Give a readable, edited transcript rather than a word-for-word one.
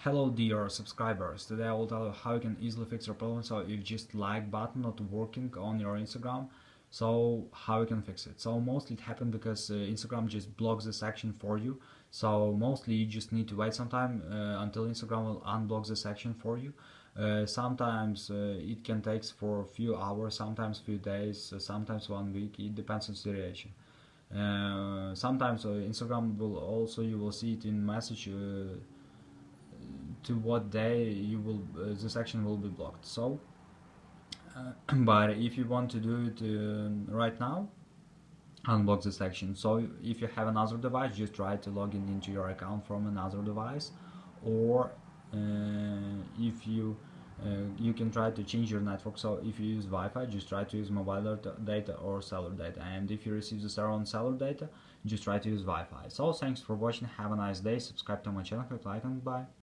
Hello dear subscribers, today I will tell you how you can easily fix your problem. So if just like button not working on your Instagram, so how you can fix it. So mostly it happened because Instagram just blocks the section for you. So mostly you just need to wait some time until Instagram will unblock the section for you. Sometimes it can take for a few hours, sometimes few days, sometimes 1 week. It depends on situation. Sometimes Instagram will also, you will see it in message to what day you will the section will be blocked. So but if you want to do it right now, unblock the section. So if you have another device, just try to log in into your account from another device, or if you you can try to change your network. So if you use Wi-Fi, just try to use mobile data or cellular data, and if you receive the server on cellular data, just try to use Wi-Fi. So thanks for watching, have a nice day, subscribe to my channel, click like, and bye.